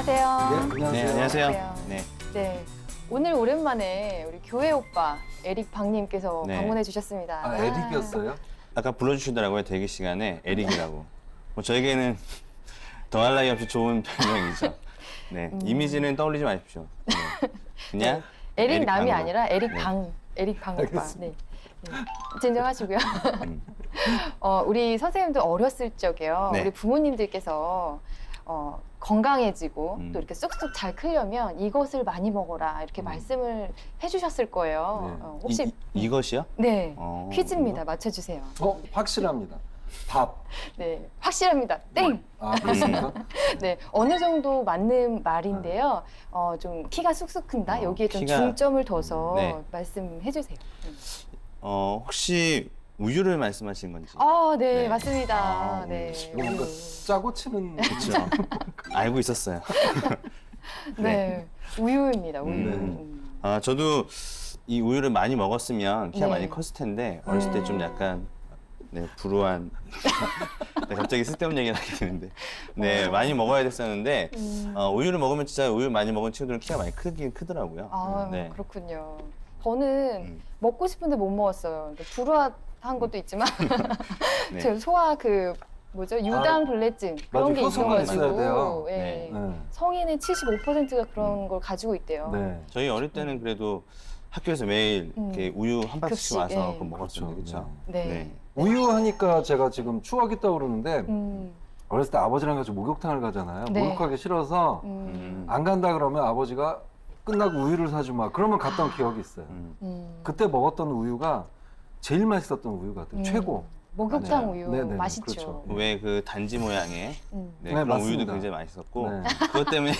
안녕하세요. 네, 안녕하세요. 네, 안녕하세요. 네. 네. 오늘 오랜만에 우리 교회 오빠 에릭 박님께서 네. 방문해 주셨습니다. 아, 에릭이었어요? 아까 불러주시더라고요, 대기 시간에. 에릭이라고. 뭐 저에게는 더할 나위 없이 좋은 별명이죠. 네. 이미지는 떠올리지 마십시오. 네. 그냥. 에릭 남이 방으로. 아니라 에릭 네. 방, 에릭 방 오빠. 알겠습니다. 네. 네. 진정하시고요. 우리 선생님도 어렸을 적에요. 네. 우리 부모님들께서 건강해지고 음. 또 이렇게 쑥쑥 잘 크려면 이것을 많이 먹어라 이렇게 말씀을 해주셨을 거예요. 네. 혹시 이것이요? 네 이거? 퀴즈입니다. 맞춰주세요. 확실합니다. 밥. 네 확실합니다. 땡. 아, 그렇습니까? 네 어느 정도 맞는 말인데요. 좀 키가 쑥쑥 큰다. 여기에 좀 키가- 중점을 둬서 네. 말씀해주세요. 혹시 우유를 말씀하신 건지. 네, 네. 맞습니다. 아, 네. 뭔가 짜고 치는. 그렇죠. 알고 있었어요. 네. 우유입니다. 우유. 저도 이 우유를 많이 먹었으면 키가 네. 많이 컸을 텐데 어렸을 때 좀 약간 불우한 네, 갑자기 쓸데없는 얘기를 하게 되는데 많이 먹어야 됐었는데 우유를 먹으면 진짜 우유 많이 먹은 친구들은 키가 많이 크긴 크더라고요. 네. 그렇군요. 저는 음. 먹고 싶은데 못 먹었어요. 그러니까 불우한 것도 있지만 네. 제 소화 유당 불내증 그런 맞아, 게 효소가 있어가지고 있어야 돼요. 예. 네. 네. 성인의 75%가 그런 걸 가지고 있대요. 네. 저희 어릴 때는 그래도 학교에서 매일 이렇게 우유 한 박스씩 급식, 와서 예. 그거 먹었죠. 그렇죠. 네. 우유 하니까 제가 지금 추억이 떠오르는데 음, 어렸을 때 아버지랑 같이 목욕탕을 가잖아요. 네. 목욕하기 싫어서 안 간다 그러면 아버지가 끝나고 우유를 사주마. 그러면 갔던 기억이 있어요. 그때 먹었던 우유가 제일 맛있었던 우유 같아요. 최고. 목욕탕 맞아요. 우유 네네, 맛있죠. 그렇죠. 왜 그 단지 모양의 네, 그런 맞습니다. 우유도 굉장히 맛있었고 네. 그것 때문에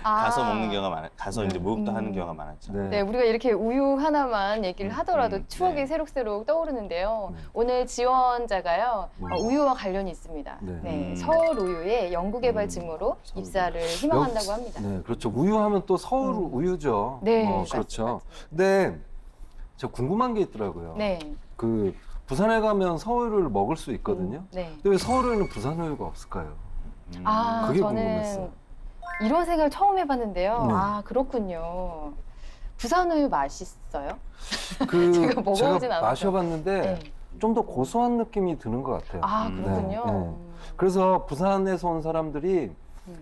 가서 아. 먹는 경우가 가서 이제 목욕도 하는 경우가 많았죠. 네, 우리가 이렇게 우유 하나만 얘기를 하더라도 추억이 네. 새록새록 떠오르는데요. 네. 오늘 지원자가요, 우유와 관련이 있습니다. 네. 네, 서울 우유의 연구개발직무로 서울 입사를 희망한다고 합니다. 네, 그렇죠. 우유 하면 또 서울 우유죠. 네, 그렇죠. 맞습니다. 근데 저 궁금한 게 있더라고요. 네. 그 부산에 가면 서울을 먹을 수 있거든요. 네. 근데 왜 서울에는 부산 우유가 없을까요? 그게 저는 궁금했어요. 이런 생각을 처음 해봤는데요. 네. 그렇군요. 부산 우유 맛있어요? 그 제가 먹어보진 않았죠. 마셔봤는데 네. 좀 더 고소한 느낌이 드는 것 같아요. 그렇군요. 네, 네. 그래서 부산에서 온 사람들이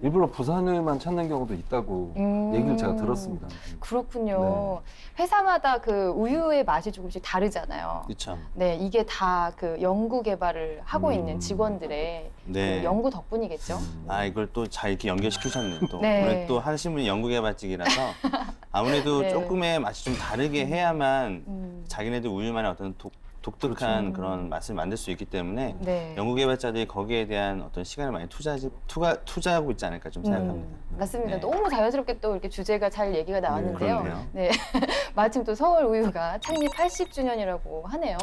일부러 부산 우유만 찾는 경우도 있다고 얘기를 제가 들었습니다. 그렇군요. 회사마다 그 우유의 맛이 조금씩 다르잖아요. 그렇죠. 네, 이게 다 그 연구 개발을 하고 있는 직원들의 네. 그 연구 덕분이겠죠. 이걸 또 잘 이렇게 연결시키셨네요. 또. 네. 오늘 또 하신 분이 연구개발직이라서 아무래도 네. 조금의 맛이 좀 다르게 해야만 자기네들 우유만의 어떤 독특한 그렇죠. 그런 맛을 만들 수 있기 때문에 네. 연구개발자들이 거기에 대한 어떤 시간을 많이 투자하고 있지 않을까 좀 생각합니다. 맞습니다. 네. 너무 자연스럽게 또 이렇게 주제가 잘 얘기가 나왔는데요. 그러네요. 네. 마침 또 서울 우유가 창립 80주년이라고 하네요.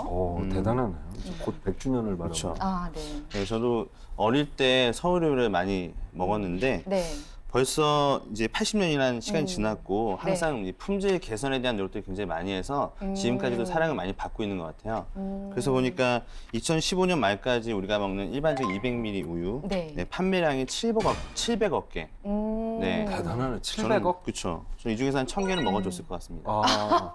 대단하네요. 곧 100주년을 바라고. 그렇죠. 네. 네, 저도 어릴 때 서울우유를 많이 먹었는데 네. 벌써 이제 80년이라는 시간이 지났고 네. 항상 이 품질 개선에 대한 노력들을 굉장히 많이 해서 지금까지도 사랑을 많이 받고 있는 것 같아요. 그래서 보니까 2015년 말까지 우리가 먹는 일반적인 200ml 우유 네. 판매량이 700억 개. 네. 대단하네. 저는 700억? 그렇죠. 저는 이 중에서 한 1000개는 먹어줬을 것 같습니다.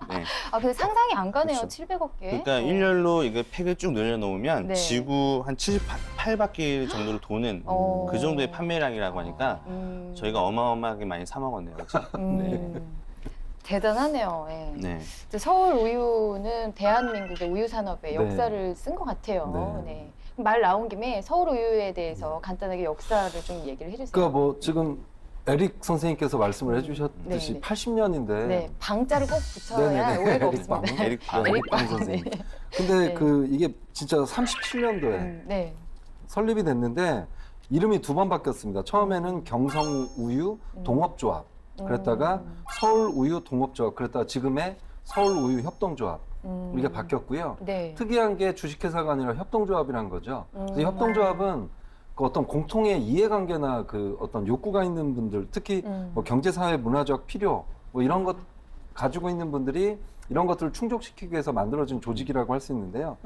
네. 근데 상상이 안 가네요. 그렇죠. 700억 개. 그러니까 일렬로 이거 팩을 쭉 늘려놓으면 네. 지구 한 78바퀴 정도를 도는 그 정도의 판매량이라고 하니까 저희가 어마어마하게 많이 사 먹었네요. 그렇죠? 대단하네요. 네. 네. 서울 우유는 대한민국의 우유 산업의 네. 역사를 쓴 것 같아요. 네. 네. 그럼 말 나온 김에 서울 우유에 대해서 간단하게 역사를 좀 얘기를 해주세요. 그러니까 뭐 지금 에릭 선생님께서 말씀을 해주셨듯이 네, 네. 80년인데. 네, 방자를 꼭 붙여야 네네네. 오해가 에릭 없습니다. 방. 에릭방. 에릭방 선생님. 네. 근데 네. 이게 진짜 37년도에 네. 설립이 됐는데 이름이 두 번 바뀌었습니다. 처음에는 경성우유 동업조합 그랬다가 서울우유 동업조합 그랬다가 지금의 서울우유 협동조합 이게 바뀌었고요. 네. 특이한 게 주식회사가 아니라 협동조합이란 거죠. 그래서 협동조합은 그 어떤 공통의 이해관계나 그 어떤 욕구가 있는 분들, 특히 뭐 경제사회 문화적 필요 뭐 이런 것 가지고 있는 분들이 이런 것들을 충족시키기 위해서 만들어진 조직이라고 할 수 있는데요.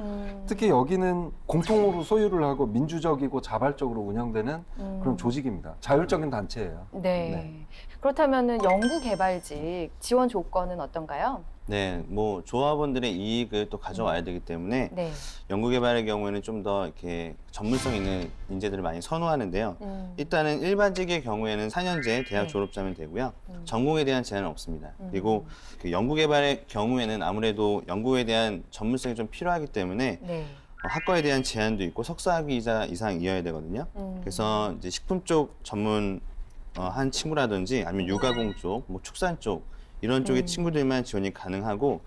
특히 여기는 공통으로 소유를 하고 민주적이고 자발적으로 운영되는 그런 조직입니다. 자율적인 단체예요. 네. 네. 그렇다면은 연구개발직 지원 조건은 어떤가요? 네, 뭐 조합원들의 이익을 또 가져와야 되기 때문에 네. 연구개발의 경우에는 좀 더 이렇게 전문성 있는 인재들을 많이 선호하는데요. 일단은 일반직의 경우에는 4년제 대학 네. 졸업자면 되고요. 전공에 대한 제한은 없습니다. 그리고 그 연구개발의 경우에는 아무래도 연구에 대한 전문성이 좀 필요하기 때문에 네. 학과에 대한 제한도 있고 석사학위자 이상 이어야 되거든요. 그래서 이제 식품 쪽 전문 한 친구라든지 아니면 유가공 쪽, 뭐 축산 쪽 이런 쪽의 친구들만 지원이 가능하고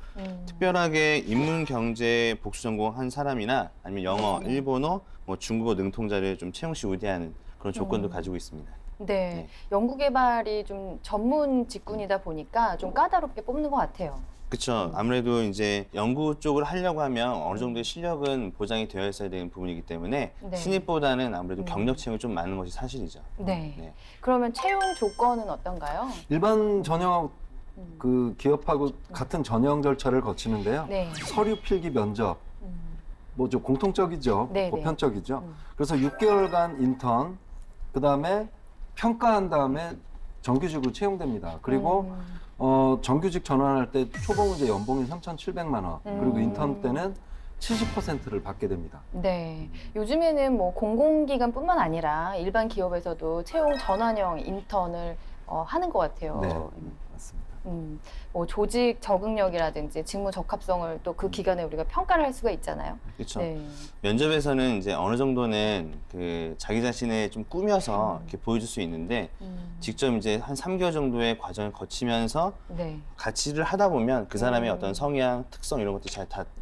특별하게 인문경제 복수 전공한 사람이나 아니면 영어, 일본어, 뭐 중국어 능통자를 좀 채용 시 우대하는 그런 조건도 가지고 있습니다. 네. 네. 연구개발이 좀 전문 직군이다 보니까 좀 까다롭게 뽑는 것 같아요. 그렇죠. 아무래도 이제 연구 쪽을 하려고 하면 어느 정도의 실력은 보장이 되어 있어야 되는 부분이기 때문에 네. 신입보다는 아무래도 경력 채용이 좀 많은 것이 사실이죠. 네. 네. 그러면 채용 조건은 어떤가요? 일반 전형 그 기업하고 같은 전형 절차를 거치는데요. 네. 서류 필기 면접, 뭐 좀 공통적이죠. 네, 보편적이죠. 그래서 6개월간 인턴, 그 다음에 평가한 다음에 정규직으로 채용됩니다. 그리고 정규직 전환할 때 초봉 이제 연봉이 3,700만 원, 그리고 인턴 때는 70%를 받게 됩니다. 네. 요즘에는 뭐 공공기관뿐만 아니라 일반 기업에서도 채용 전환형 인턴을 하는 것 같아요. 네, 맞습니다. 뭐 조직 적응력이라든지 직무 적합성을 또 그 기간에 우리가 평가를 할 수가 있잖아요. 그렇죠. 네. 면접에서는 이제 어느 정도는 그 자기 자신을 좀 꾸며서 이렇게 보여줄 수 있는데 직접 이제 한 3개월 정도의 과정을 거치면서 네. 같이를 하다 보면 그 사람의 어떤 성향, 특성 이런 것들이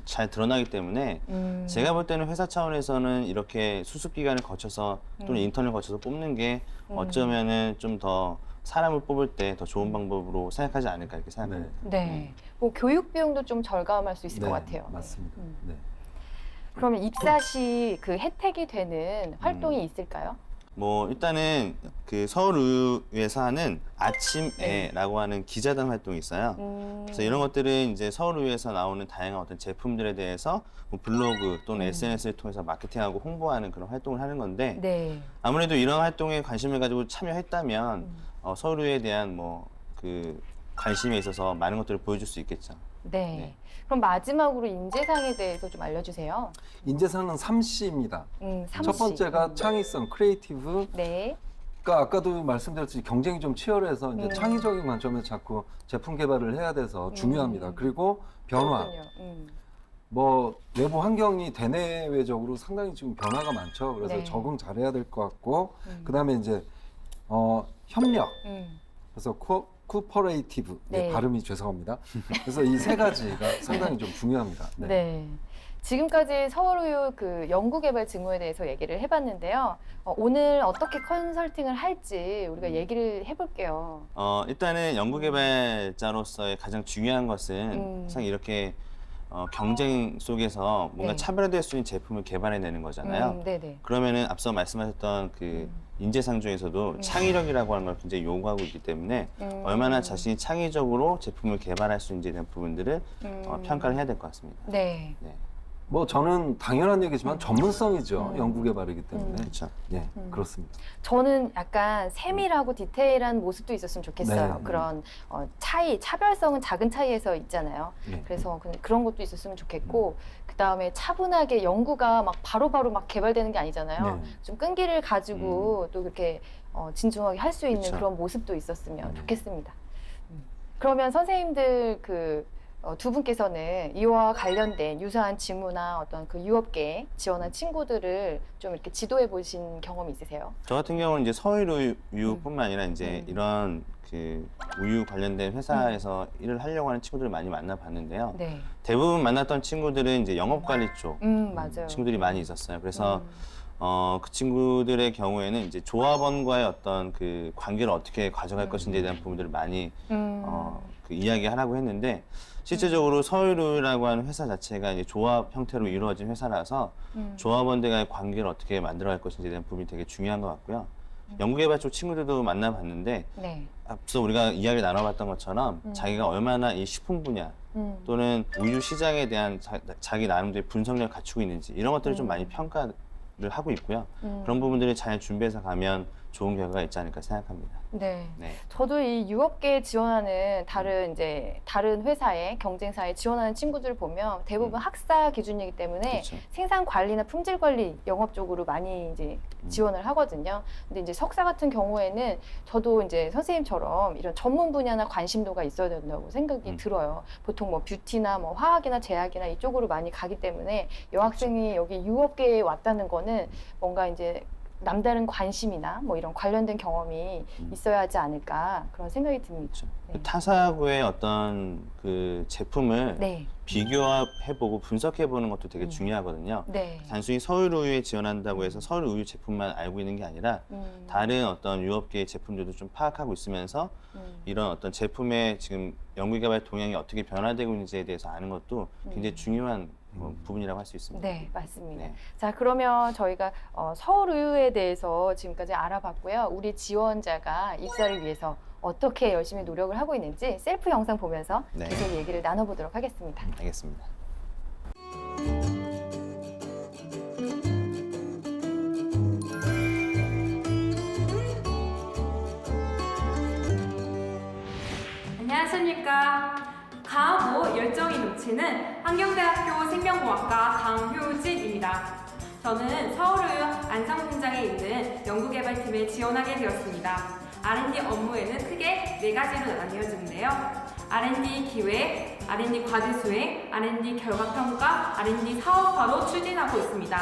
잘 드러나기 때문에 제가 볼 때는 회사 차원에서는 이렇게 수습 기간을 거쳐서 또는 인턴을 거쳐서 뽑는 게 어쩌면은 좀 더 사람을 뽑을 때 더 좋은 방법으로 생각하지 않을까 이렇게 생각합니다. 네. 뭐 교육 비용도 좀 절감할 수 있을 것 같아요. 맞습니다. 네. 그러면 입사 시 그 혜택이 되는 활동이 있을까요? 뭐 일단은 그 서울의회에서 하는 아침에라고 하는 기자단 활동이 있어요. 그래서 이런 것들은 이제 서울의회에서 나오는 다양한 어떤 제품들에 대해서 뭐 블로그 또는 SNS를 통해서 마케팅하고 홍보하는 그런 활동을 하는 건데 네. 아무래도 이런 활동에 관심을 가지고 참여했다면 서울의회에 대한 뭐 그 관심에 있어서 많은 것들을 보여줄 수 있겠죠. 네. 네. 그럼 마지막으로 인재상에 대해서 좀 알려주세요. 인재상은 3C입니다. 삼 첫 씨. 번째가 창의성, 크리에이티브. 네. 그러니까 아까도 말씀드렸듯이 경쟁이 좀 치열해서 이제 창의적인 관점에서 자꾸 제품 개발을 해야 돼서 중요합니다. 그리고 변화. 그렇군요. 뭐 외부 환경이 대내외적으로 상당히 지금 변화가 많죠. 그래서 네. 적응 잘해야 될 것 같고 그다음에 이제 협력. 그래서 코퍼레이티브. 네, 네. 발음이 죄송합니다. 그래서 이 세 가지가 상당히 좀 중요합니다. 네. 지금까지 서울의료 그 연구개발 직무에 대해서 얘기를 해봤는데요. 오늘 어떻게 컨설팅을 할지 우리가 얘기를 해볼게요. 일단은 연구개발자로서의 가장 중요한 것은 항상 이렇게 경쟁 속에서 뭔가 네. 차별화될 수 있는 제품을 개발해내는 거잖아요. 네네. 그러면은 앞서 말씀하셨던 그 인재상 중에서도 창의력이라고 하는 걸 굉장히 요구하고 있기 때문에 얼마나 자신이 창의적으로 제품을 개발할 수 있는지에 대한 부분들을 평가를 해야 될 것 같습니다. 네. 네. 뭐 저는 당연한 얘기지만 전문성이죠. 연구 개발이기 때문에. 그렇죠. 네, 그렇습니다. 저는 약간 세밀하고 디테일한 모습도 있었으면 좋겠어요. 네. 그런 차별성은 작은 차이에서 있잖아요. 네. 그래서 그런 것도 있었으면 좋겠고, 그 다음에 차분하게 연구가 막 바로바로 막 개발되는 게 아니잖아요. 네. 좀 끈기를 가지고 또 그렇게 진중하게 할 수 있는 그쵸. 그런 모습도 있었으면 좋겠습니다. 그러면 선생님들 두 분께서는 이와 관련된 유사한 직무나 어떤 그 유업계에 지원한 친구들을 좀 이렇게 지도해 보신 경험이 있으세요? 저 같은 경우는 이제 서울우유뿐만 아니라 이제 이런 그 우유 관련된 회사에서 일을 하려고 하는 친구들을 많이 만나봤는데요. 네. 대부분 만났던 친구들은 이제 영업관리 쪽 맞아요. 친구들이 많이 있었어요. 그래서 그 친구들의 경우에는 이제 조합원과의 어떤 그 관계를 어떻게 가져갈 것인지에 대한 부분들을 많이 그 이야기하라고 했는데 실제적으로 서울우유라고 하는 회사 자체가 이제 조합 형태로 이루어진 회사라서 조합원들과의 관계를 어떻게 만들어갈 것인지에 대한 부분이 되게 중요한 것 같고요. 연구개발 쪽 친구들도 만나봤는데 네. 앞서 우리가 이야기 나눠봤던 것처럼 자기가 얼마나 이 식품 분야 또는 우유 시장에 대한 자기 나름대로 분석력을 갖추고 있는지 이런 것들을 좀 많이 평가를 하고 있고요. 그런 부분들을 잘 준비해서 가면 좋은 결과가 있지 않을까 생각합니다. 네. 네. 저도 이 유업계에 지원하는 다른 회사에 경쟁사에 지원하는 친구들 보면 대부분 학사 기준이기 때문에 그렇죠. 생산 관리나 품질 관리 영업 쪽으로 많이 이제 지원을 하거든요. 근데 이제 석사 같은 경우에는 저도 이제 선생님처럼 이런 전문 분야나 관심도가 있어야 된다고 생각이 들어요. 보통 뭐 뷰티나 뭐 화학이나 제약이나 이쪽으로 많이 가기 때문에 여학생이 여기 유업계에 왔다는 거는 뭔가 이제 남다른 관심이나 뭐 이런 관련된 경험이 있어야 하지 않을까 그런 생각이 듭니다. 그렇죠. 네. 타사하고의 어떤 그 제품을 네. 비교해보고 분석해보는 것도 되게 중요하거든요. 네. 단순히 서울우유에 지원한다고 해서 서울우유 제품만 알고 있는 게 아니라 다른 어떤 유업계의 제품들도 좀 파악하고 있으면서 이런 어떤 제품의 지금 연구개발 동향이 어떻게 변화되고 있는지에 대해서 아는 것도 굉장히 중요한 부분이라고 할 수 있습니다. 네, 맞습니다. 네. 자, 그러면 저희가 서울우유에 대해서 지금까지 알아봤고요. 우리 지원자가 입사를 위해서 어떻게 열심히 노력을 하고 있는지 셀프 영상 보면서 네. 계속 얘기를 나눠보도록 하겠습니다. 알겠습니다. 안녕하십니까. 강하고 열정이 넘치는 환경대학교 생명공학과 강효진입니다. 저는 서울우유 안성공장에 있는 연구개발팀에 지원하게 되었습니다. R&D 업무에는 크게 4가지로 나뉘어지는데요. R&D 기획, R&D 과제 수행, R&D 결과평가, R&D 사업화로 추진하고 있습니다.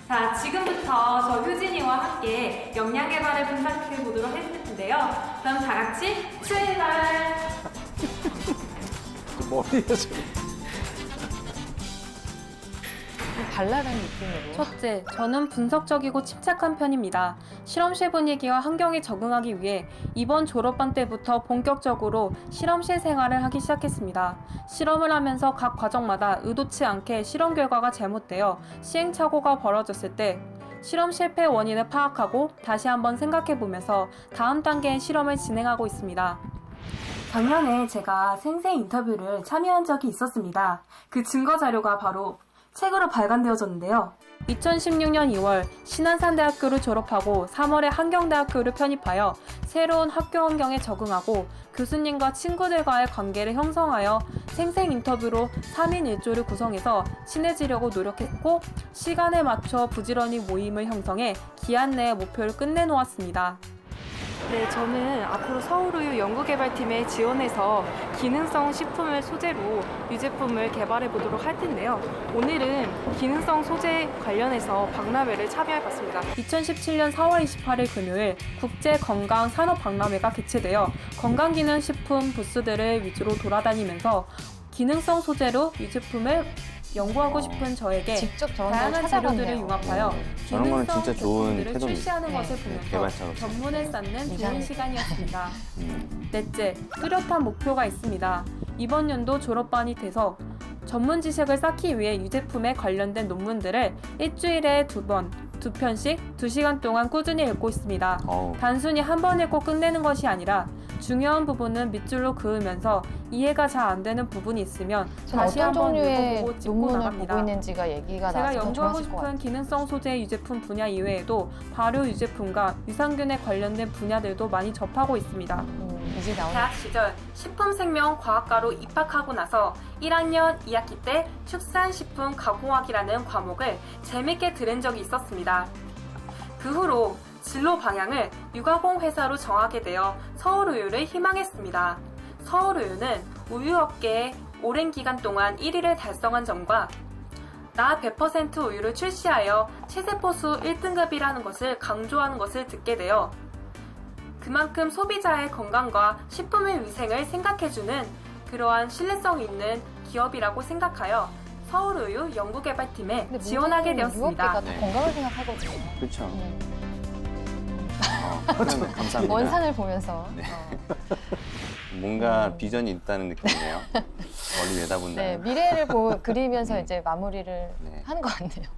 자, 지금부터 저 효진이와 함께 역량 개발을 분석해 보도록 할 텐데요. 그럼 다 같이 출발! 머리에 지금. 발랄한 느낌으로. 첫째, 저는 분석적이고 침착한 편입니다. 실험실 분위기와 환경에 적응하기 위해 이번 졸업반 때부터 본격적으로 실험실 생활을 하기 시작했습니다. 실험을 하면서 각 과정마다 의도치 않게 실험 결과가 잘못되어 시행착오가 벌어졌을 때 실험 실패 원인을 파악하고 다시 한번 생각해보면서 다음 단계의 실험을 진행하고 있습니다. 작년에 제가 생생 인터뷰를 참여한 적이 있었습니다. 그 증거 자료가 바로 책으로 발간되어졌는데요. 2016년 2월 신안산대학교를 졸업하고 3월에 한경대학교를 편입하여 새로운 학교 환경에 적응하고 교수님과 친구들과의 관계를 형성하여 생생 인터뷰로 3인 1조를 구성해서 친해지려고 노력했고 시간에 맞춰 부지런히 모임을 형성해 기한 내에 목표를 끝내놓았습니다. 네, 저는 앞으로 서울우유 연구개발팀에 지원해서 기능성 식품을 소재로 유제품을 개발해 보도록 할 텐데요. 오늘은 기능성 소재 관련해서 박람회를 참여해봤습니다. 2017년 4월 28일 금요일 국제건강산업박람회가 개최되어 건강기능식품 부스들을 위주로 돌아다니면서 기능성 소재로 유제품을 연구하고 싶은 저에게 직접 저런 걸 다양한 재료들을 찾아봤네요. 융합하여 저런 거는 기능성 진짜 좋은 제품들을 태도입니다. 출시하는 네. 것을 보면서 개발자로서. 전문을 쌓는 좋은 이상해. 시간이었습니다. 넷째, 뚜렷한 목표가 있습니다. 이번 연도 졸업반이 돼서 전문 지식을 쌓기 위해 유제품에 관련된 논문들을 일주일에 2번, 2편씩 2시간 동안 꾸준히 읽고 있습니다. 단순히 한 번 읽고 끝내는 것이 아니라 중요한 부분은 밑줄로 그으면서 이해가 잘 안 되는 부분이 있으면 전 다시 어떤 한번 종류의 읽어보고 짚고 논문을 나갑니다. 보고 있는지가 얘기가 제가 나서 더 연구하고 좋아질 것 같아요. 싶은 기능성 소재 유제품 분야 이외에도 발효 유제품과 유산균에 관련된 분야들도 많이 접하고 있습니다. 이제 나오는 대학 시절 식품생명과학과로 입학하고 나서 1학년 2학기 때 축산식품가공학이라는 과목을 재밌게 들은 적이 있었습니다. 그 후로 진로 방향을 유가공 회사로 정하게 되어 서울우유를 희망했습니다. 서울우유는 우유업계에 오랜 기간 동안 1위를 달성한 점과 나 100% 우유를 출시하여 체세포수 1등급이라는 것을 강조하는 것을 듣게 되어 그만큼 소비자의 건강과 식품의 위생을 생각해주는 그러한 신뢰성 있는 기업이라고 생각하여 서울우유 연구개발팀에 근데 지원하게 모든 되었습니다. 유업계가 더 네. 건강을 생각하거든요. 그렇죠. 음. 감사합니다. 원산을 보면서. 네. 뭔가 비전이 있다는 느낌이네요. 멀리 내다본다. 네, 미래를 그리면서 이제 마무리를 네. 하는 것 같네요.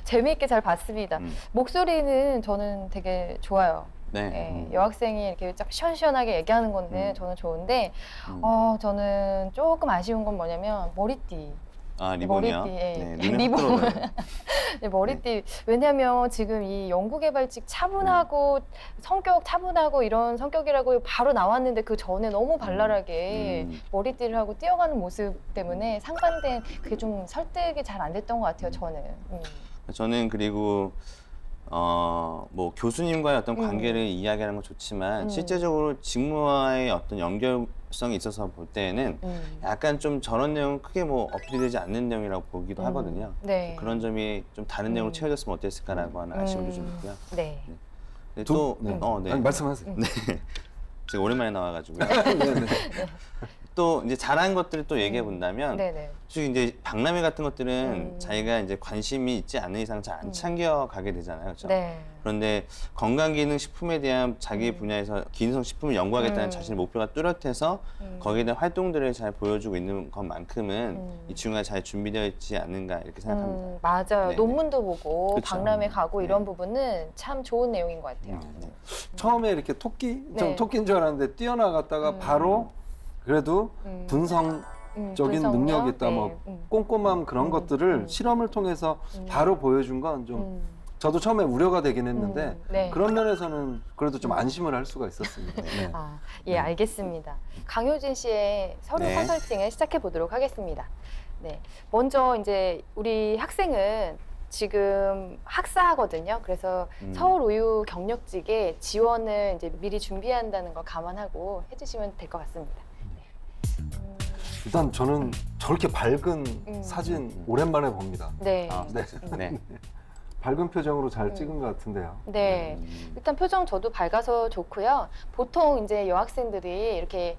재미있게 잘 봤습니다. 목소리는 저는 되게 좋아요. 네. 예, 여학생이 이렇게 쫙 시원시원하게 얘기하는 건데 저는 좋은데 저는 조금 아쉬운 건 뭐냐면 머리띠. 아, 리본이요? 머리띠, 예. 네, 눈에 리본. 확 들어가요. 네, 머리띠. 왜냐면 지금 이 연구개발직 차분하고 성격 차분하고 이런 성격이라고 바로 나왔는데 그 전에 너무 발랄하게 머리띠를 하고 뛰어가는 모습 때문에 상반된 그게 좀 설득이 잘 안 됐던 것 같아요, 저는. 저는 그리고 뭐 교수님과의 어떤 관계를 이야기하는 건 좋지만 실제적으로 직무와의 어떤 연결성이 있어서 볼 때에는 약간 좀 저런 내용 크게 뭐 어필되지 않는 내용이라고 보기도 하거든요. 네. 그런 점이 좀 다른 내용으로 채워졌으면 어땠을까라고 하는 아쉬움도 좀 있고요. 네. 근데 또, 네. 네. 아니, 말씀하세요. 제가 오랜만에 나와가지고요. 네네. 또 이제 잘한 것들을 또 얘기해 본다면, 네네. 솔직히 이제 박람회 같은 것들은 자기가 이제 관심이 있지 않는 이상 잘 안 챙겨가게 되잖아요, 그렇죠? 네. 그런데 건강기능식품에 대한 자기 분야에서 기능성 식품을 연구하겠다는 자신의 목표가 뚜렷해서 거기에 대한 활동들을 잘 보여주고 있는 것만큼은 이 친구가 잘 준비되어 있지 않는가 이렇게 생각합니다. 맞아요. 네네. 논문도 보고 그쵸. 박람회 가고 네. 이런 부분은 참 좋은 내용인 것 같아요. 처음에 이렇게 토끼? 전 네. 토끼인 줄 알았는데 뛰어나갔다가 바로 그래도 분성적인 분석력? 능력이 있다, 뭐 네. 꼼꼼함 그런 것들을 실험을 통해서 바로 보여준 건 좀 저도 처음에 우려가 되긴 했는데 네. 그런 면에서는 그래도 좀 안심을 할 수가 있었습니다. 네. 아, 예, 알겠습니다. 강효진 씨의 서류 네. 컨설팅을 시작해 보도록 하겠습니다. 네, 먼저 이제 우리 학생은 지금 학사하거든요. 그래서 서울 우유 경력직에 지원을 이제 미리 준비한다는 걸 감안하고 해주시면 될 것 같습니다. 일단 저는 저렇게 밝은 사진 오랜만에 봅니다. 네. 아, 네. 네. 밝은 표정으로 잘 찍은 것 같은데요. 네. 일단 표정 저도 밝아서 좋고요. 보통 이제 여학생들이 이렇게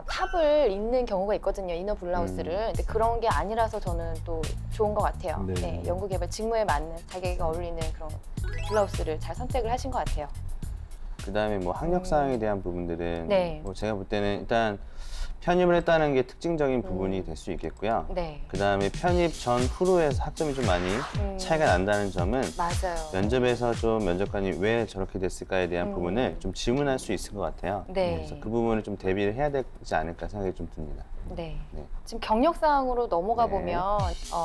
탑을 입는 경우가 있거든요. 이너 블라우스를. 근데 그런 게 아니라서 저는 또 좋은 것 같아요. 네. 네. 연구개발 직무에 맞는 자기가 어울리는 그런 블라우스를 잘 선택을 하신 것 같아요. 그다음에 뭐 학력사항에 대한 부분들은 네. 뭐 제가 볼 때는 일단 편입을 했다는 게 특징적인 부분이 될 수 있겠고요. 네. 그다음에 편입 전 후로에서 학점이 좀 많이 차이가 난다는 점은 맞아요. 면접에서 좀 면접관이 왜 저렇게 됐을까에 대한 부분을 좀 질문할 수 있을 것 같아요. 네. 그래서 그 부분을 좀 대비를 해야 되지 않을까 생각이 좀 듭니다. 네. 네. 지금 경력사항으로 넘어가 네. 보면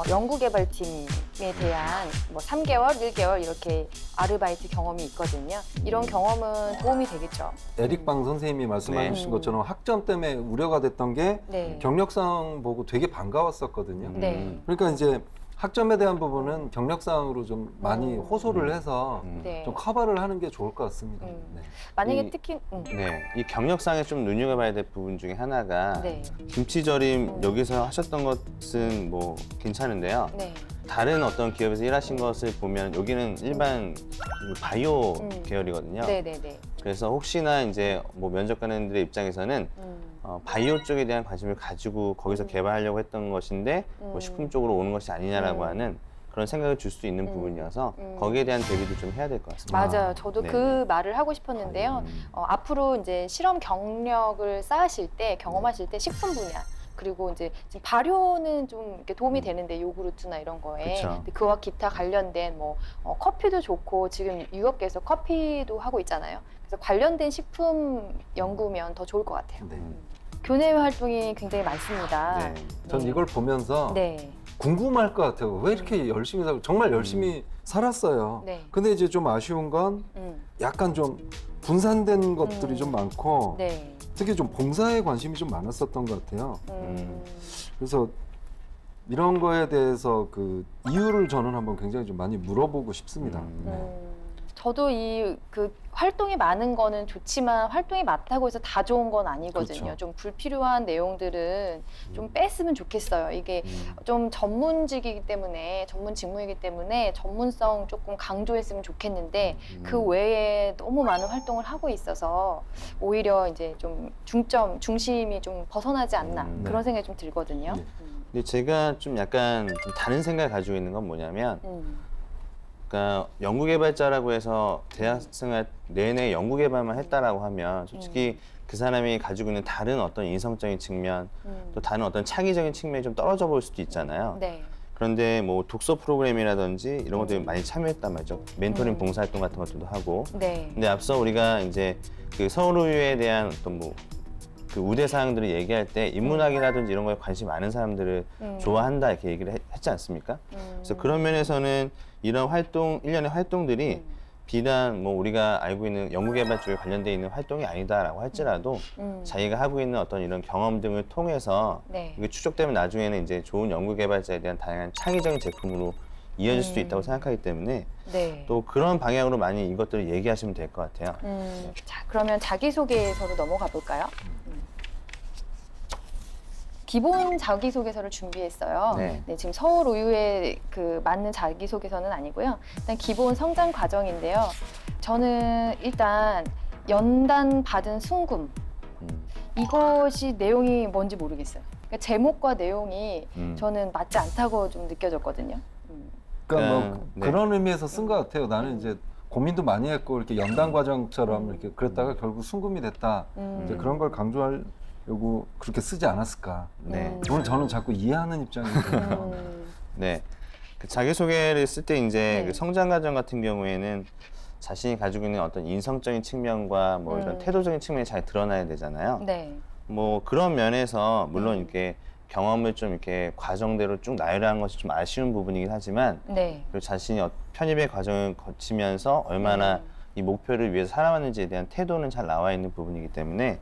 연구개발팀에 대한 뭐 3개월, 1개월 이렇게 아르바이트 경험이 있거든요. 이런 경험은 도움이 되겠죠. 에릭방 선생님이 말씀하신 네. 것처럼 학점 때문에 우려가 됐던 게 네. 경력상 보고 되게 반가웠었거든요. 네. 그러니까 이제 학점에 대한 부분은 경력상으로 좀 많이 호소를 해서 네. 좀 커버를 하는 게 좋을 것 같습니다. 네. 만약에 이- 특히 네, 이 경력상에 좀 눈여겨봐야 될 부분 중에 하나가 네. 김치절임 여기서 하셨던 것은 뭐 괜찮은데요. 네. 다른 어떤 기업에서 일하신 것을 보면 여기는 일반 바이오 계열이거든요. 네네네. 그래서 혹시나 이제 뭐 면접관들의 입장에서는 바이오 쪽에 대한 관심을 가지고 거기서 개발하려고 했던 것인데 뭐 식품 쪽으로 오는 것이 아니냐라고 하는 그런 생각을 줄 수 있는 부분이어서 거기에 대한 대비도 좀 해야 될 것 같습니다. 맞아요. 저도 네. 그 말을 하고 싶었는데요. 앞으로 이제 실험 경력을 쌓으실 때, 경험하실 때 식품 분야, 그리고 이제 지금 발효는 좀 이렇게 도움이 되는데 요구르트나 이런 거에 그쵸. 근데 그와 기타 관련된 뭐 커피도 좋고 지금 유럽계에서 커피도 하고 있잖아요. 그래서 관련된 식품 연구면 더 좋을 것 같아요. 네. 교내 활동이 굉장히 많습니다. 네. 전 이걸 보면서 네. 궁금할 것 같아요. 왜 이렇게 열심히 살고 정말 열심히 살았어요. 네. 근데 이제 좀 아쉬운 건 약간 좀 분산된 것들이 좀 많고 네. 특히 좀 봉사에 관심이 좀 많았었던 것 같아요. 그래서 이런 거에 대해서 그 이유를 저는 한번 굉장히 좀 많이 물어보고 싶습니다. 저도 그 활동이 많은 거는 좋지만 활동이 많다고 해서 다 좋은 건 아니거든요. 그렇죠. 좀 불필요한 내용들은 좀 뺐으면 좋겠어요. 이게 좀 전문직이기 때문에 전문 직무이기 때문에 전문성 조금 강조했으면 좋겠는데 그 외에 너무 많은 활동을 하고 있어서 오히려 이제 좀 중심이 좀 벗어나지 않나 그런 생각이 좀 들거든요. 네. 근데 제가 좀 약간 좀 다른 생각을 가지고 있는 건 뭐냐면 그러니까 연구개발자라고 해서 대학생활 내내 연구개발만 했다라고 하면 솔직히 그 사람이 가지고 있는 다른 어떤 인성적인 측면 또 다른 어떤 창의적인 측면이 좀 떨어져 볼 수도 있잖아요. 네. 그런데 뭐 독서 프로그램이라든지 이런 것들이 많이 참여했단 말이죠. 멘토링 봉사활동 같은 것들도 하고. 네. 근데 앞서 우리가 이제 그 서울우유에 대한 어떤 뭐 그 우대 사항들을 얘기할 때 인문학이라든지 이런 거에 관심 많은 사람들을 좋아한다 이렇게 얘기를 했지 않습니까? 그래서 그런 면에서는 이런 활동, 일련의 활동들이 비단 뭐 우리가 알고 있는 연구개발 쪽에 관련돼 있는 활동이 아니다라고 할지라도 자기가 하고 있는 어떤 이런 경험 등을 통해서 네. 이게 추적되면 나중에는 이제 좋은 연구개발자에 대한 다양한 창의적인 제품으로 이어질 수도 있다고 생각하기 때문에 네. 또 그런 방향으로 많이 이것들을 얘기하시면 될 것 같아요. 자, 그러면 자기소개서로 넘어가 볼까요? 기본 자기소개서를 준비했어요. 네. 네, 지금 서울우유에 그 맞는 자기소개서는 아니고요. 일단 기본 성장 과정인데요. 저는 일단 연단 받은 순금 이것이 내용이 뭔지 모르겠어요. 그러니까 제목과 내용이 저는 맞지 않다고 좀 느껴졌거든요. 그러니까 뭐 네. 그런 의미에서 쓴 것 같아요. 나는 이제 고민도 많이 했고 이렇게 연단 과정처럼 이렇게 그랬다가 결국 순금이 됐다. 이제 그런 걸 강조하려고 그렇게 쓰지 않았을까. 네. 오늘 저는 자꾸 이해하는 입장이거든요. 네. 그 자기소개를 쓸 때 이제 네. 그 성장 과정 같은 경우에는 자신이 가지고 있는 어떤 인성적인 측면과 뭐 이런 태도적인 측면이 잘 드러나야 되잖아요. 네. 뭐 그런 면에서 물론 이렇게 경험을 좀 이렇게 과정대로 쭉 나열하는 것이 좀 아쉬운 부분이긴 하지만 네. 그리고 자신이 편입의 과정을 거치면서 얼마나 이 목표를 위해서 살아왔는지에 대한 태도는 잘 나와 있는 부분이기 때문에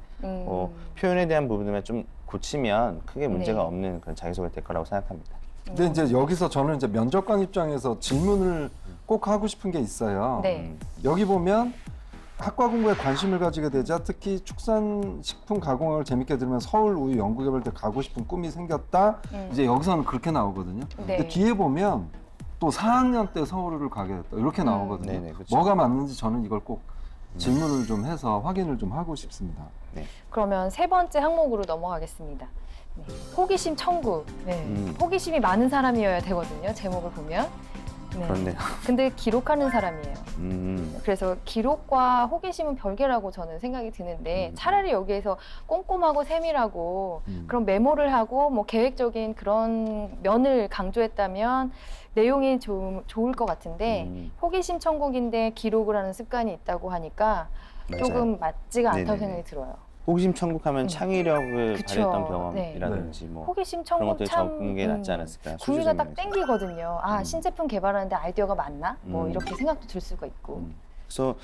표현에 대한 부분만 좀 고치면 크게 문제가 네. 없는 그런 자기소개가 될 거라고 생각합니다. 근데 이제 여기서 저는 이제 면접관 입장에서 질문을 꼭 하고 싶은 게 있어요. 네. 여기 보면 학과 공부에 관심을 가지게 되자 특히 축산식품 가공학을 재밌게 들으면 서울 우유 연구개발대 가고 싶은 꿈이 생겼다. 이제 여기서는 그렇게 나오거든요. 네. 근데 뒤에 보면 또 4학년 때 서울을 가게 됐다. 이렇게 나오거든요. 네네, 그렇죠. 뭐가 맞는지 저는 이걸 꼭 질문을 좀 해서 확인을 좀 하고 싶습니다. 그러면 세 번째 항목으로 넘어가겠습니다. 네. 호기심 청구. 네. 호기심이 많은 사람이어야 되거든요. 제목을 보면. 네. 그렇네요. 근데 기록하는 사람이에요. 그래서 기록과 호기심은 별개라고 저는 생각이 드는데 차라리 여기에서 꼼꼼하고 세밀하고 그런 메모를 하고 뭐 계획적인 그런 면을 강조했다면 내용이 좀 좋을 것 같은데 호기심 천국인데 기록을 하는 습관이 있다고 하니까 맞아요. 조금 맞지가 않다고 네네네. 생각이 들어요. 호기심 천국하면 창의력을 그쵸. 발휘했던 경험이라든지 뭐 호기심 그런 천국 것들이 참 적은 게 낫지 않았을까. 구미가 딱 수주적인 면에서. 땡기거든요. 아, 신제품 개발하는데 아이디어가 맞나? 뭐 음. 이렇게 생각도 들 수가 있고. 그래서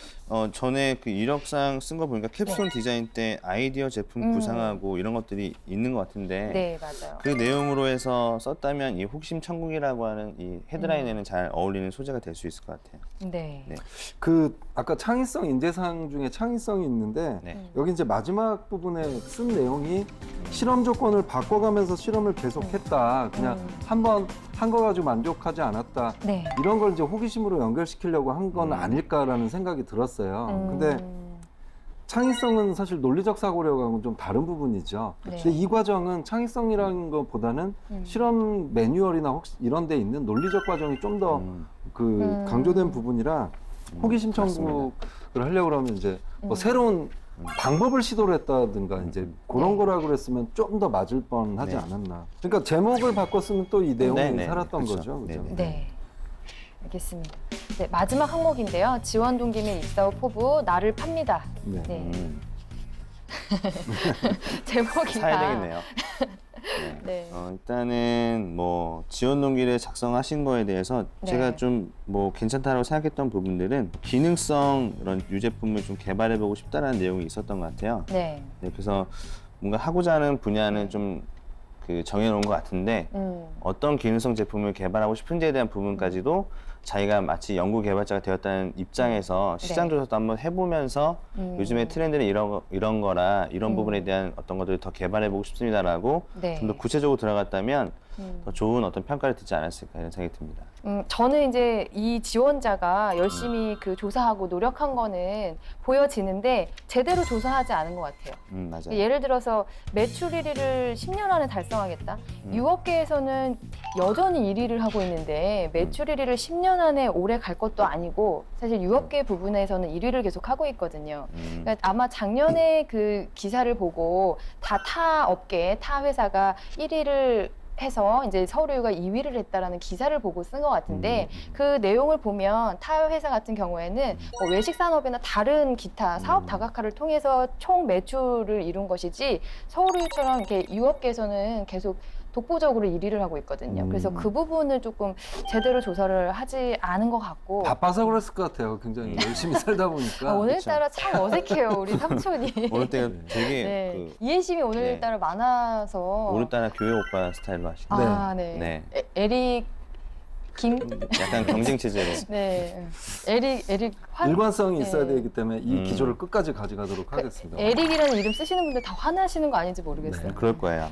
전에 그 이력상 쓴 거 보니까 캡슐 디자인 때 아이디어 제품 구상하고 이런 것들이 있는 것 같은데 네, 맞아요. 그 내용으로 해서 썼다면 이 호기심 천국이라고 하는 이 헤드라인에는 잘 어울리는 소재가 될 수 있을 것 같아요. 네. 네. 그 아까 창의성 인재상 중에 창의성이 있는데 네. 여기 이제 마지막 부분에 쓴 내용이 실험 조건을 바꿔가면서 실험을 계속했다. 그냥 한 번 한 거 가지고 만족하지 않았다. 네. 이런 걸 이제 호기심으로 연결시키려고 한 건 아닐까라는 생각이 들었어요. 근데 창의성은 사실 논리적 사고력하고는 좀 다른 부분이죠. 네. 근데 이 과정은 창의성이라는 것보다는 실험 매뉴얼이나 혹시 이런 데 있는 논리적 과정이 좀 더 그 강조된 부분이라 호기심 천국을 하려고 그러면 이제 뭐 새로운 방법을 시도를 했다든가 이제 그런 거라고 그랬으면 좀 더 맞을 뻔하지 네. 않았나. 그러니까 제목을 바꿨으면 또 이 내용이 네, 네. 살았던 그렇죠. 거죠. 그죠? 네, 네. 네. 알겠습니다. 네, 마지막 항목인데요. 지원 동기 및 입사 후 포부 나를 팝니다. 네. 네. 제목이 사야 다. 되겠네요. 네. 네. 일단은 뭐 지원 동기를 작성하신 거에 대해서 네. 제가 좀 뭐 괜찮다라고 생각했던 부분들은 기능성 이런 유제품을 좀 개발해보고 싶다라는 내용이 있었던 것 같아요. 네. 네, 그래서 뭔가 하고자 하는 분야는 좀 그 정해놓은 것 같은데 어떤 기능성 제품을 개발하고 싶은지에 대한 부분까지도 자기가 마치 연구 개발자가 되었다는 입장에서 시장 조사도 한번 해보면서 요즘에 트렌드는 이런 거라 이런 부분에 대한 어떤 것들을 더 개발해보고 싶습니다라고 네. 좀 더 구체적으로 들어갔다면 더 좋은 어떤 평가를 듣지 않았을까 이런 생각이 듭니다. 저는 이제 이 지원자가 열심히 그 조사하고 노력한 거는 보여지는데 제대로 조사하지 않은 것 같아요. 맞아요. 예를 들어서 매출 1위를 10년 안에 달성하겠다. 유업계에서는 여전히 1위를 하고 있는데 매출 1위를 10년 안에 오래 갈 것도 아니고 사실 유업계 부분에서는 1위를 계속 하고 있거든요. 그러니까 아마 작년에 그 기사를 보고 다 타 업계, 타 회사가 1위를 해서 이제 서울우유가 2위를 했다라는 기사를 보고 쓴 것 같은데 그 내용을 보면 타 회사 같은 경우에는 뭐 외식 산업이나 다른 기타 사업 다각화를 통해서 총 매출을 이룬 것이지 서울우유처럼 이렇게 유업계에서는 계속 독보적으로 1위를 하고 있거든요. 그래서 그 부분을 조금 제대로 조사를 하지 않은 것 같고 바빠서 그랬을 것 같아요. 굉장히 열심히 살다 보니까. 오늘따라 참 어색해요, 우리 삼촌이. 오늘따라 되게 네. 그 이해심이 오늘따라 많아서. 오늘따라 교회 오빠 스타일로 하시네. 아, 네. 네. 에릭 김? 약간 경쟁 체제로. 네. 에릭 환? 일관성이 네. 있어야 되기 때문에 이 음. 기조를 끝까지 가져가도록 하겠습니다. 에릭이라는 이름 쓰시는 분들 다 화나시는 거 아닌지 모르겠어요. 네. 그럴 거예요.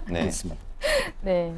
네. 있습니다. 네.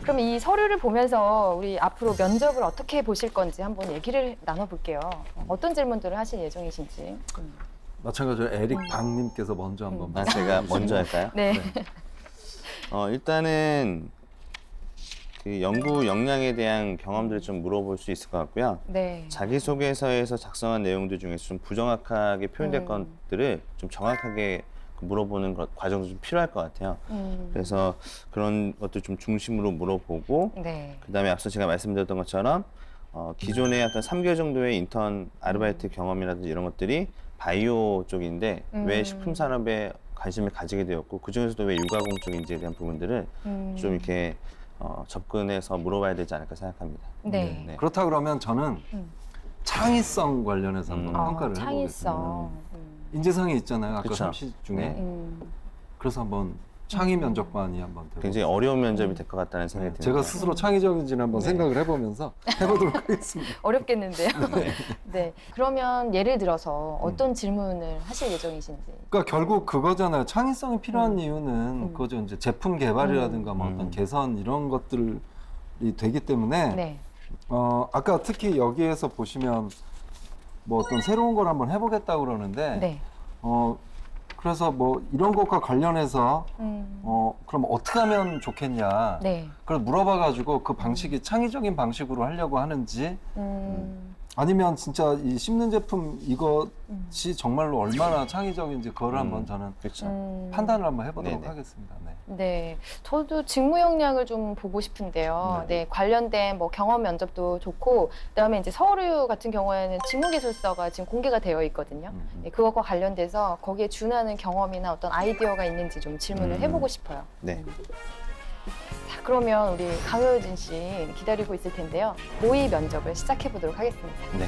그럼 이 서류를 보면서 우리 앞으로 면접을 어떻게 보실 건지 한번 얘기를 나눠볼게요. 어떤 질문들을 하실 예정이신지. 마찬가지로 에릭 박님께서 먼저 한번 아, 제가 먼저 할까요? 네. 일단은 그 연구 역량에 대한 경험들을 좀 물어볼 수 있을 것 같고요. 네. 자기소개서에서 작성한 내용들 중에서 좀 부정확하게 표현된 것들을 좀 정확하게 물어보는 과정도 좀 필요할 것 같아요. 그래서 그런 것들 좀 중심으로 물어보고 네. 그다음에 앞서 제가 말씀드렸던 것처럼 기존의 어떤 3개월 정도의 인턴 아르바이트 경험이라든지 이런 것들이 바이오 쪽인데 왜 식품 산업에 관심을 가지게 되었고 그중에서도 왜 유가공 쪽인지에 대한 부분들을 좀 이렇게 접근해서 물어봐야 되지 않을까 생각합니다. 네. 네. 그렇다 그러면 저는 창의성 관련해서 한번 평가를 해보겠습니다. 창의성. 인재상이 있잖아요. 아까 그쵸. 30 중에. 네. 그래서 한번 창의 면접관이 한번 되고. 굉장히 어려운 면접이 될 것 같다는 생각이 듭니다. 제가 스스로 창의적인지는 한번 네. 생각을 해보면서 해보도록 하겠습니다. 어렵겠는데요. 네. 그러면 예를 들어서 어떤 질문을 하실 예정이신지. 그러니까 결국 그거잖아요. 창의성이 필요한 이유는 그거죠. 이제 제품 개발이라든가 뭐 어떤 개선 이런 것들이 되기 때문에 네. 아까 특히 여기에서 보시면 뭐 어떤 새로운 걸 한번 해보겠다고 그러는데 네. 그래서 뭐 이런 것과 관련해서 그럼 어떻게 하면 좋겠냐 네. 그걸 물어봐가지고 그 방식이 창의적인 방식으로 하려고 하는지 아니면 진짜 이 씹는 제품 이것이 정말로 얼마나 창의적인지 그걸 한번 저는 그렇죠. 판단을 한번 해보도록 네네. 하겠습니다. 네. 네, 저도 직무 역량을 좀 보고 싶은데요. 네, 관련된 뭐 경험 면접도 좋고, 그다음에 이제 서울유 같은 경우에는 직무기술서가 지금 공개가 되어 있거든요. 네, 그것과 관련돼서 거기에 준하는 경험이나 어떤 아이디어가 있는지 좀 질문을 해보고 싶어요. 네. 자, 그러면 우리 강효진 씨 기다리고 있을 텐데요. 모의 면접을 시작해 보도록 하겠습니다. 네.